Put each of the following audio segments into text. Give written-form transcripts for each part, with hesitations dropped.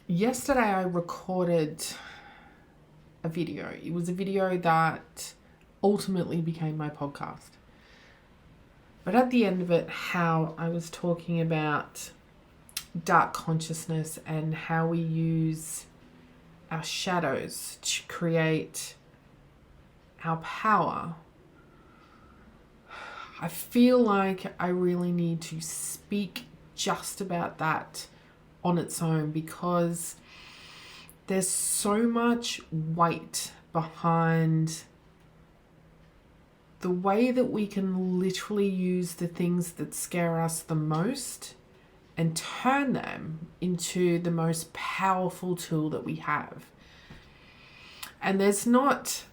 Yesterday I recorded a video. It was a video that ultimately became my podcast. But at the end of it, how I was talking about dark consciousness and how we use our shadows to create our power. I feel like I really need to speak just about that on its own, because there's so much weight behind the way that we can literally use the things that scare us the most and turn them into the most powerful tool that we have. And there's not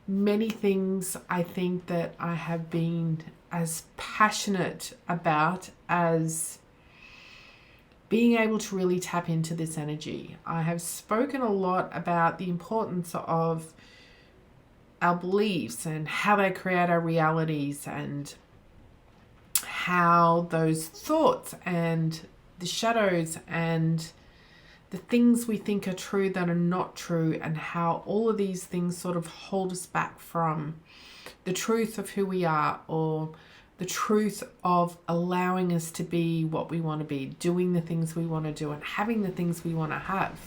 many things I think that I have been as passionate about as being able to really tap into this energy. I have spoken a lot about the importance of our beliefs and how they create our realities, and how those thoughts and the shadows and the things we think are true that are not true, and how all of these things sort of hold us back from the truth of who we are, or the truth of allowing us to be what we want to be, doing the things we want to do, and having the things we want to have.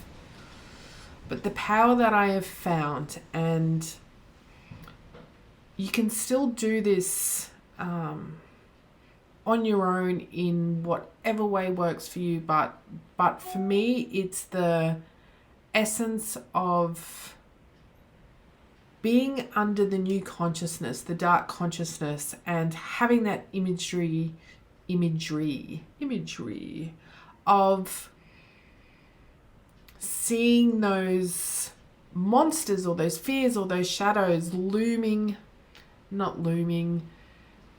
But the power that I have found, and you can still do this on your own in whatever way works for you, but for me, it's the essence of being under the new consciousness, the dark consciousness, and having that imagery of seeing those monsters or those fears or those shadows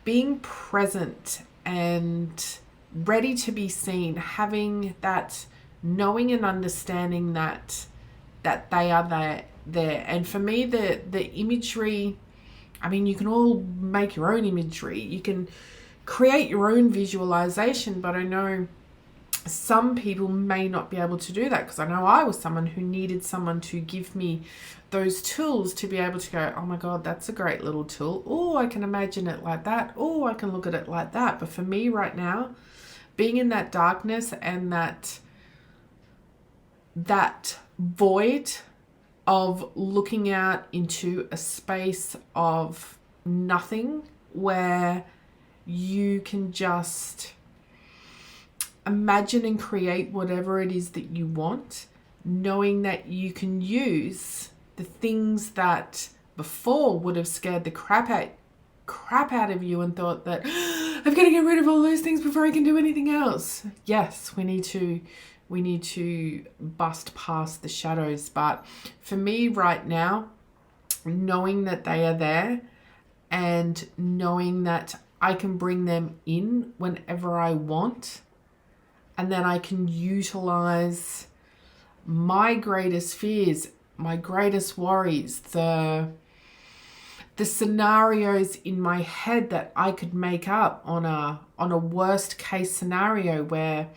being present and ready to be seen, having that knowing and understanding that they are there. And for me, the imagery, I mean, you can all make your own imagery, you can create your own visualization, but I know some people may not be able to do that, because I know I was someone who needed someone to give me those tools to be able to go, oh my God, that's a great little tool. Oh, I can imagine it like that. Oh, I can look at it like that. But for me right now, being in that darkness and that void of looking out into a space of nothing, where you can just imagine and create whatever it is that you want, knowing that you can use the things that before would have scared the crap out of you and thought that I've got to get rid of all those things before I can do anything else. Yes, we need to bust past the shadows. But for me right now, knowing that they are there and knowing that I can bring them in whenever I want, and then I can utilize my greatest fears, my greatest worries, the scenarios in my head that I could make up on a worst case scenario, where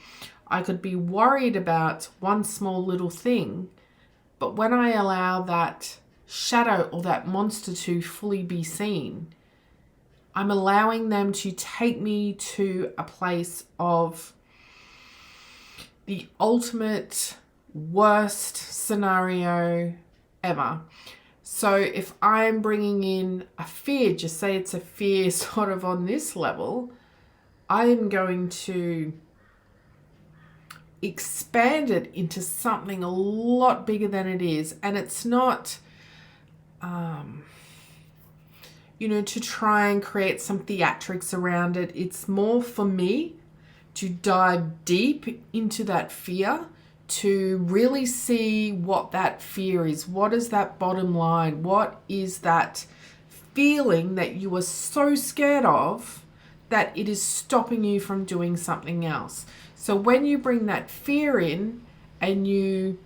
I could be worried about one small little thing, but when I allow that shadow or that monster to fully be seen, I'm allowing them to take me to a place of the ultimate worst scenario ever. So if I'm bringing in a fear, just say it's a fear sort of on this level, I am going to expand it into something a lot bigger than it is. And it's not, to try and create some theatrics around it. It's more for me to dive deep into that fear, to really see what that fear is. What is that bottom line? What is that feeling that you are so scared of that it is stopping you from doing something else? So when you bring that fear in and you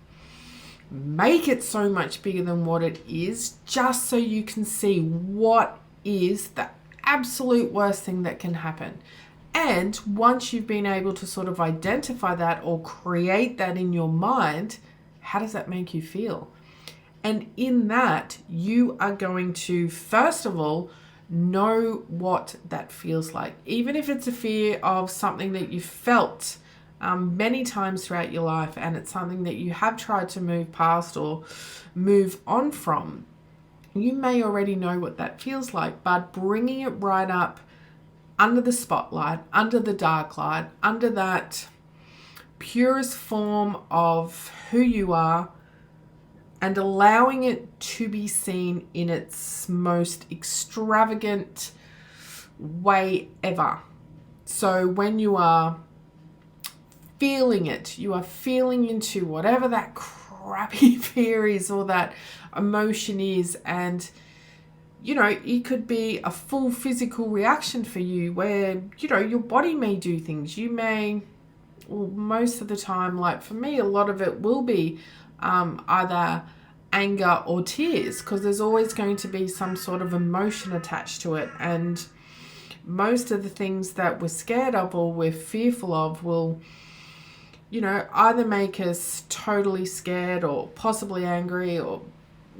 make it so much bigger than what it is, just so you can see what is the absolute worst thing that can happen. And once you've been able to sort of identify that or create that in your mind, how does that make you feel? And in that, you are going to, first of all, know what that feels like. Even if it's a fear of something that you felt many times throughout your life, and it's something that you have tried to move past or move on from, you may already know what that feels like, but bringing it right up under the spotlight, under the dark light, under that purest form of who you are, and allowing it to be seen in its most extravagant way ever. So when you are feeling it, you are feeling into whatever that crappy fear is or that emotion is, and it could be a full physical reaction for you where, your body may do things. You may, well, most of the time, like for me, a lot of it will be either anger or tears, because there's always going to be some sort of emotion attached to it. And most of the things that we're scared of or we're fearful of will, either make us totally scared or possibly angry, or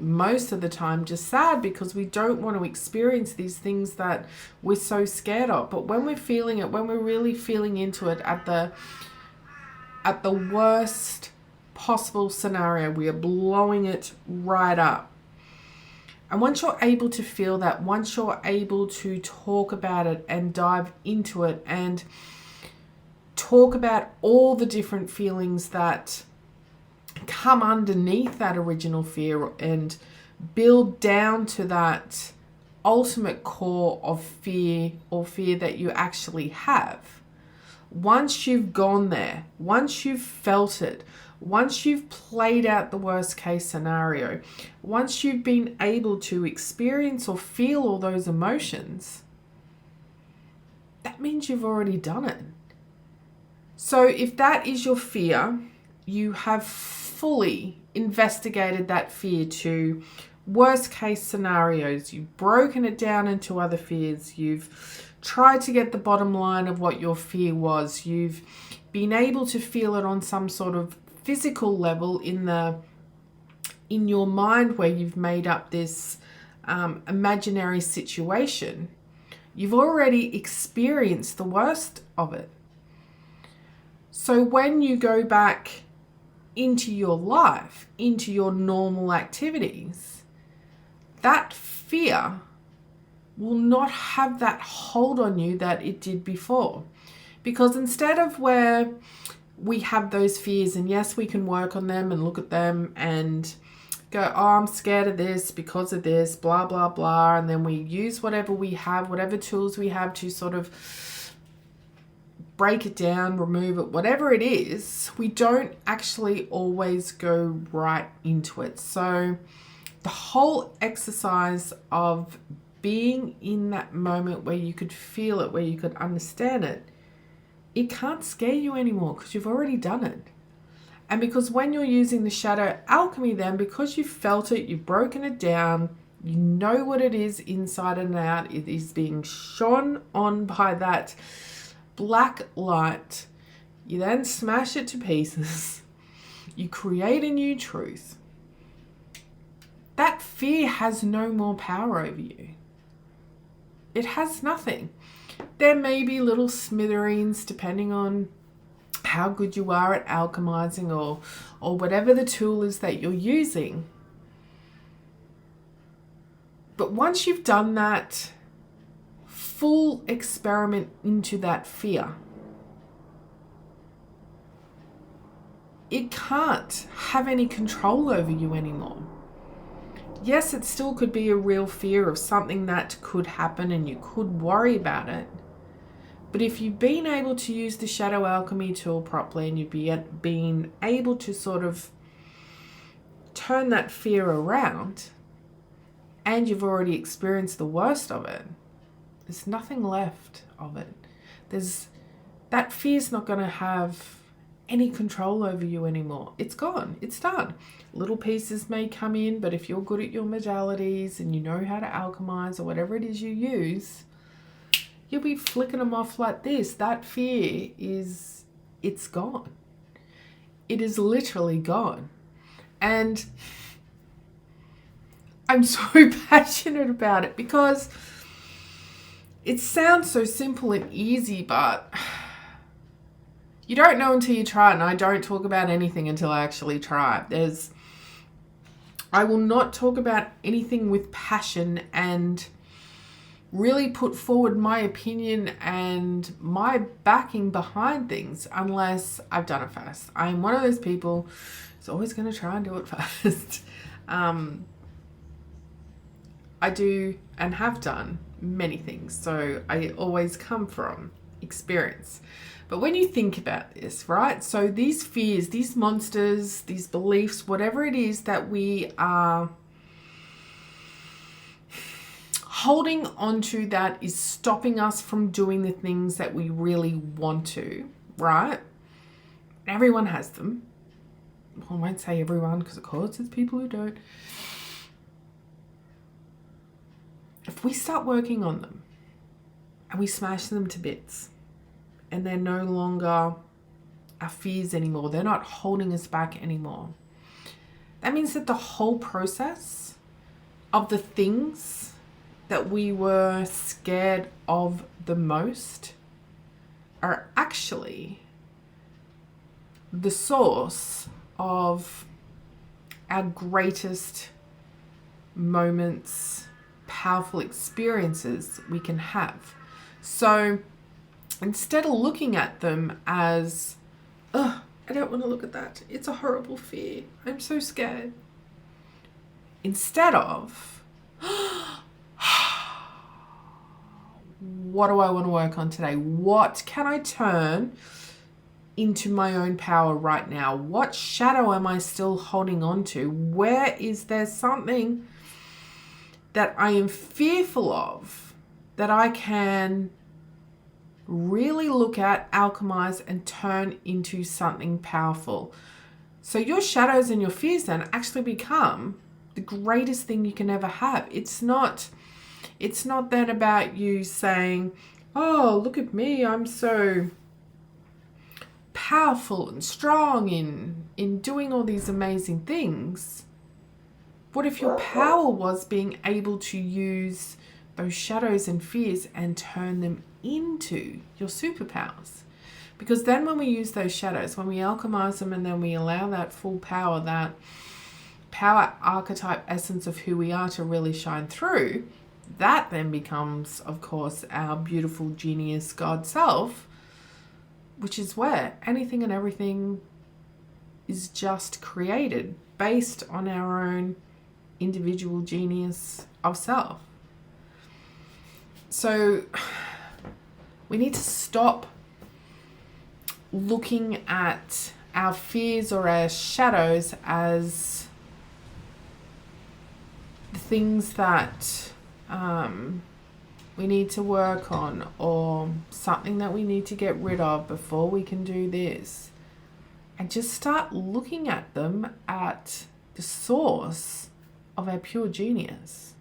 most of the time just sad, because we don't want to experience these things that we're so scared of. But when we're feeling it, when we're really feeling into it at the worst possible scenario, we are blowing it right up. And once you're able to feel that, once you're able to talk about it and dive into it and talk about all the different feelings that come underneath that original fear and build down to that ultimate core of fear or fear that you actually have. Once you've gone there, once you've felt it, once you've played out the worst case scenario, once you've been able to experience or feel all those emotions, that means you've already done it. So if that is your fear, you have fully investigated that fear to worst case scenarios. You've broken it down into other fears. You've tried to get the bottom line of what your fear was. You've been able to feel it on some sort of physical level in your mind, where you've made up this imaginary situation. You've already experienced the worst of it. So when you go back into your life, into your normal activities, that fear will not have that hold on you that it did before. Because instead of where we have those fears, and yes, we can work on them and look at them and go, oh, I'm scared of this because of this, blah, blah, blah. And then we use whatever we have, whatever tools we have to sort of break it down, remove it, whatever it is. We don't actually always go right into it. So the whole exercise of being in that moment where you could feel it, where you could understand it, it can't scare you anymore because you've already done it. And because when you're using the shadow alchemy, then because you've felt it, you've broken it down, you know what it is inside and out, it is being shone on by that black light, you then smash it to pieces, you create a new truth. That fear has no more power over you. It has nothing. There may be little smithereens depending on how good you are at alchemizing or whatever the tool is that you're using. But once you've done that full experiment into that fear, it can't have any control over you anymore. Yes, it still could be a real fear of something that could happen and you could worry about it. But if you've been able to use the shadow alchemy tool properly and you've been able to sort of turn that fear around and you've already experienced the worst of it, there's nothing left of it. That fear's not going to have any control over you anymore. It's gone. It's done. Little pieces may come in, but if you're good at your modalities and you know how to alchemize or whatever it is you use, you'll be flicking them off like this. That fear it's gone. It is literally gone. And I'm so passionate about it because it sounds so simple and easy, but you don't know until you try it. And I don't talk about anything until I actually try it. I will not talk about anything with passion and really put forward my opinion and my backing behind things unless I've done it first. I'm one of those people who's always going to try and do it first. I do and have done many things, so I always come from experience. But when you think about this, right? So these fears, these monsters, these beliefs, whatever it is that we are holding onto that is stopping us from doing the things that we really want to, right? Everyone has them. I won't say everyone because of course there's people who don't. If we start working on them and we smash them to bits and they're no longer our fears anymore, they're not holding us back anymore, that means that the whole process of the things that we were scared of the most are actually the source of our greatest moments, powerful experiences we can have. So instead of looking at them as, I don't want to look at that, it's a horrible fear, I'm so scared. Instead of, what do I want to work on today? What can I turn into my own power right now? What shadow am I still holding on to? Where is there something that I am fearful of that I can really look at, alchemize, and turn into something powerful? So your shadows and your fears then actually become the greatest thing you can ever have. It's not then about you saying, oh, look at me, I'm so powerful and strong in doing all these amazing things. What if your power was being able to use those shadows and fears and turn them into your superpowers? Because then when we use those shadows, when we alchemize them and then we allow that full power, that power archetype essence of who we are to really shine through, that then becomes, of course, our beautiful genius God self, which is where anything and everything is just created based on our own individual genius of self. So we need to stop looking at our fears or our shadows as the things that we need to work on or something that we need to get rid of before we can do this, and just start looking at them at the source of our pure genius.